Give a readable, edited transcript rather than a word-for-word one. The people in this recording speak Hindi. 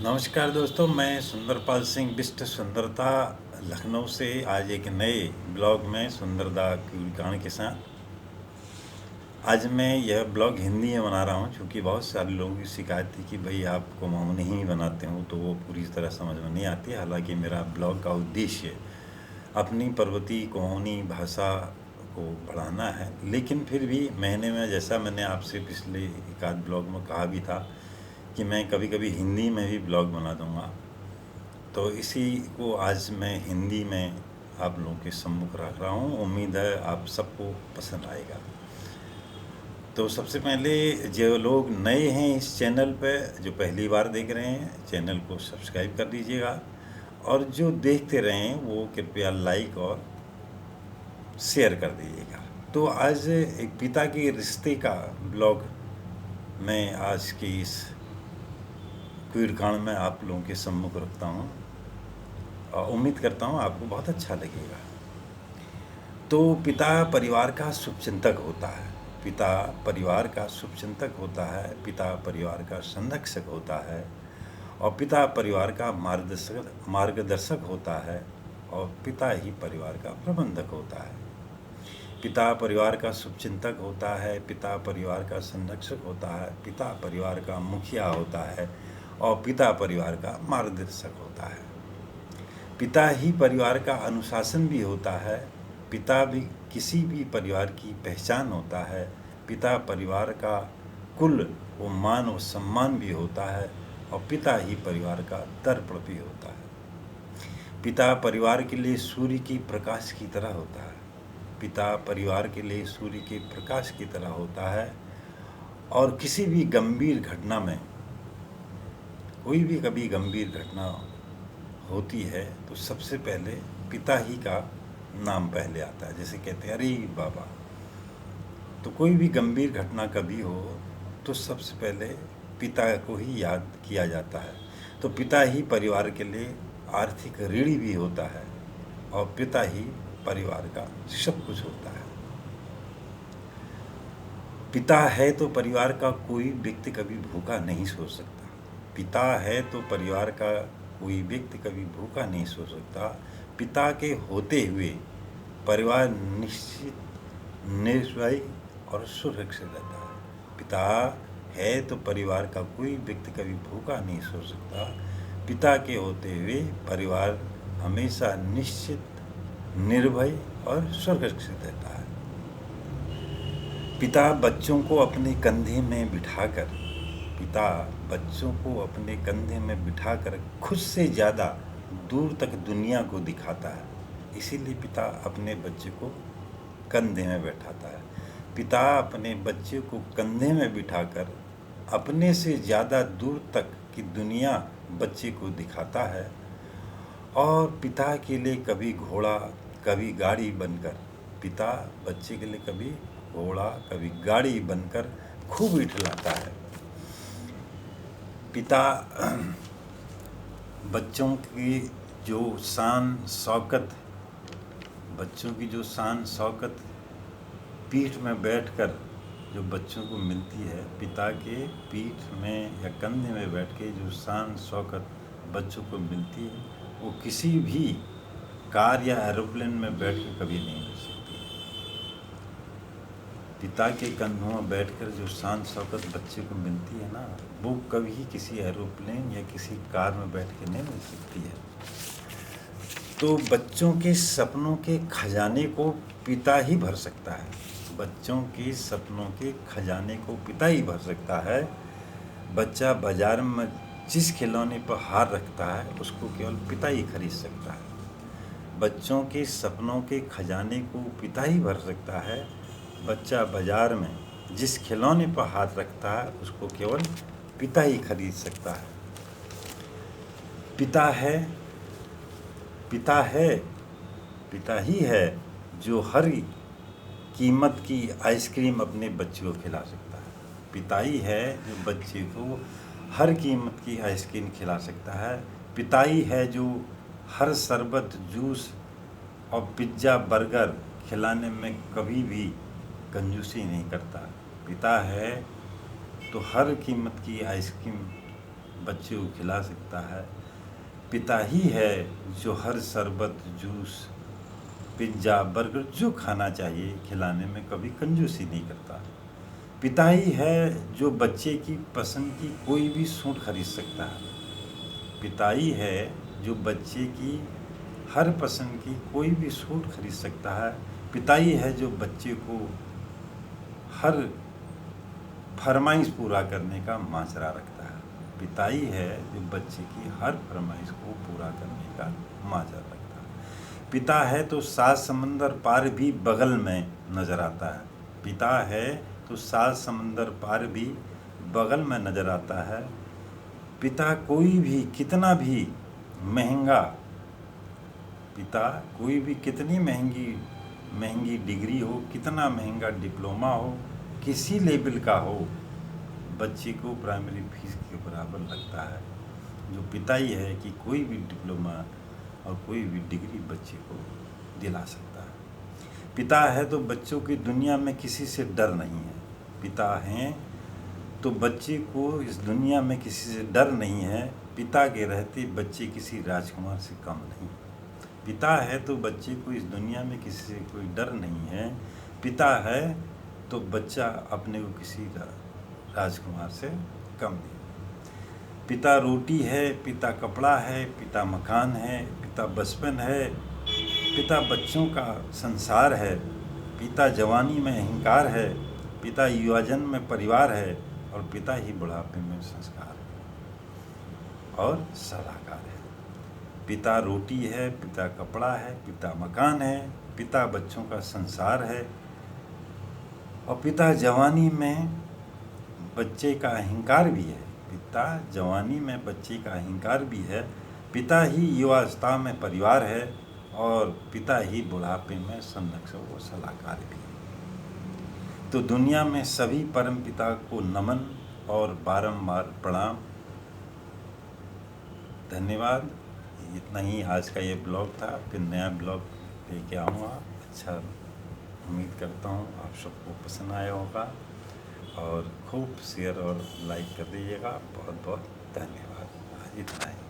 नमस्कार दोस्तों, मैं सुंदरपाल सिंह बिष्ट सुंदरता लखनऊ से आज एक नए ब्लॉग में सुंदरता की कहानी के साथ। आज मैं यह ब्लॉग हिंदी में बना रहा हूं, क्योंकि बहुत सारे लोगों की शिकायत थी कि भाई आप कुमाऊनी ही बनाते हो, तो वो पूरी तरह समझ में नहीं आती। हालांकि मेरा ब्लॉग का उद्देश्य अपनी पर्वतीय कुमाऊनी भाषा को बढ़ाना है, लेकिन फिर भी महीने में, जैसा मैंने आपसे पिछले एक आध ब्लॉग में कहा भी था कि मैं कभी कभी हिंदी में भी ब्लॉग बना दूंगा, तो इसी को आज मैं हिंदी में आप लोगों के सम्मुख रख रहा हूँ। उम्मीद है आप सबको पसंद आएगा। तो सबसे पहले जो लोग नए हैं इस चैनल पे, जो पहली बार देख रहे हैं, चैनल को सब्सक्राइब कर दीजिएगा, और जो देखते रहें वो कृपया लाइक और शेयर कर दीजिएगा। तो आज एक पिता के रिश्ते का ब्लॉग मैं आज की इस क्वीरकांड में आप लोगों के सम्मुख रखता हूँ, और उम्मीद करता हूँ आपको बहुत अच्छा लगेगा। तो पिता परिवार का शुभचिंतक होता है, पिता परिवार का शुभचिंतक होता है, पिता परिवार का संरक्षक होता है, और पिता परिवार का मार्गदर्शक होता है, और पिता ही परिवार का प्रबंधक होता है। पिता परिवार का शुभचिंतक होता है, पिता परिवार का संरक्षक होता है, पिता परिवार का मुखिया होता है, और पिता परिवार का मार्गदर्शक होता है। पिता ही परिवार का अनुशासन भी होता है, पिता भी किसी भी परिवार की पहचान होता है, पिता परिवार का कुल व मान व सम्मान भी होता है, और पिता ही परिवार का दर्पण भी होता है। पिता परिवार के लिए सूर्य की प्रकाश की तरह होता है, पिता परिवार के लिए सूर्य के प्रकाश की तरह होता है। और किसी भी गंभीर घटना में, कोई भी कभी गंभीर घटना होती है तो सबसे पहले पिता ही का नाम पहले आता है। जैसे कहते हैं अरे बाबा, तो कोई भी गंभीर घटना कभी हो तो सबसे पहले पिता को ही याद किया जाता है। तो पिता ही परिवार के लिए आर्थिक ऋणी भी होता है, और पिता ही परिवार का सब कुछ होता है। पिता है तो परिवार का कोई व्यक्ति कभी भूखा नहीं सो सकता। पिता है तो परिवार का कोई व्यक्ति कभी भूखा नहीं सो सकता। पिता के होते हुए परिवार निश्चित निर्भय और सुरक्षित रहता है। पिता है तो परिवार का कोई व्यक्ति कभी भूखा नहीं सो सकता। पिता के होते हुए परिवार हमेशा निश्चित, निर्भय और सुरक्षित रहता है। पिता बच्चों को अपने कंधे में बिठाकर पिता बच्चों को अपने कंधे में बिठाकर खुद से ज़्यादा दूर तक दुनिया को दिखाता है, इसीलिए पिता अपने बच्चे को कंधे में बैठाता है। पिता अपने बच्चे को कंधे में बिठाकर अपने से ज़्यादा दूर तक की दुनिया बच्चे को दिखाता है, और पिता के लिए कभी घोड़ा कभी गाड़ी बनकर, पिता बच्चे के लिए कभी घोड़ा कभी गाड़ी बनकर खूब इठलाता है। पिता बच्चों की जो शान शौकत बच्चों की जो शान शौकत पीठ में बैठकर जो बच्चों को मिलती है, पिता के पीठ में या कंधे में बैठ के जो शान शौकत बच्चों को मिलती है, वो किसी भी कार या एरोप्लेन में बैठ के कभी नहीं मिल सकती। पिता के कंधों में बैठकर जो शान शौकत बच्चे को मिलती है ना, वो कभी किसी एरोप्लेन या किसी कार में बैठ के नहीं मिल सकती है। तो बच्चों के सपनों के खजाने को पिता ही भर सकता है। बच्चों के सपनों के खजाने को पिता ही भर सकता है। बच्चा बाजार में जिस खिलौने पर हाथ रखता है, उसको केवल पिता ही खरीद सकता है। बच्चों के सपनों के खजाने को पिता ही भर सकता है। बच्चा बाजार में जिस खिलौने पर हाथ रखता है, उसको केवल पिता ही खरीद सकता है। पिता है पिता ही है जो हर कीमत की आइसक्रीम अपने बच्चे को खिला सकता है। पिता ही है जो बच्चे को हर कीमत की आइसक्रीम खिला सकता है। पिता ही है जो हर शरबत, जूस और पिज्ज़ा, बर्गर खिलाने में कभी भी कंजूसी नहीं करता। पिता है तो हर कीमत की आइसक्रीम बच्चे को खिला सकता है। पिता ही है जो हर शरबत, जूस, पिज्ज़ा, बर्गर जो खाना चाहिए खिलाने में कभी कंजूसी नहीं करता। पिता ही है जो बच्चे की पसंद की कोई भी सूट खरीद सकता है। पिता ही है जो बच्चे की हर पसंद की कोई भी सूट खरीद सकता है। पिता ही है जो बच्चे को हर फरमाइश पूरा करने का माजरा रखता है। पिता ही है जो बच्चे की हर फरमाइश को पूरा करने का माजरा रखता है। पिता है तो 7 समंदर पार भी बगल में नज़र आता है। पिता है तो 7 समंदर पार भी बगल में नज़र आता है। पिता कोई भी कितना भी महंगा, पिता कोई भी कितनी महंगी डिग्री हो, कितना महंगा डिप्लोमा हो, किसी लेवल का हो, बच्चे को प्राइमरी फीस के बराबर लगता है। जो पिता ही है कि कोई भी डिप्लोमा और कोई भी डिग्री बच्चे को दिला सकता है। पिता है तो बच्चों की दुनिया में किसी से डर नहीं है। पिता हैं तो बच्चे को इस दुनिया में किसी से डर नहीं है। पिता के रहते बच्चे किसी राजकुमार से कम नहीं। पिता है तो बच्चे को इस दुनिया में किसी से कोई डर नहीं है। पिता है तो बच्चा अपने को किसी राजकुमार से कम नहीं। पिता रोटी है, पिता कपड़ा है, पिता मकान है, पिता बचपन है, पिता बच्चों का संसार है, पिता जवानी में अहंकार है, पिता युवाजन में परिवार है, और पिता ही बुढ़ापे में संस्कार है और सलाहकार है। पिता रोटी है, पिता कपड़ा है, पिता मकान है, पिता बच्चों का संसार है, और पिता जवानी में बच्चे का अहंकार भी है। पिता जवानी में बच्चे का अहंकार भी है। पिता ही युवावस्था में परिवार है, और पिता ही बुढ़ापे में संरक्षक और सलाहकार भी है। तो दुनिया में सभी परम पिता को नमन और बारंबार प्रणाम। धन्यवाद। इतना ही आज का ये ब्लॉग था। फिर नया ब्लॉग लेके आऊँगा। अच्छा, उम्मीद करता हूँ आप सबको पसंद आया होगा, और खूब शेयर और लाइक कर दीजिएगा। बहुत बहुत धन्यवाद। आज इतना ही।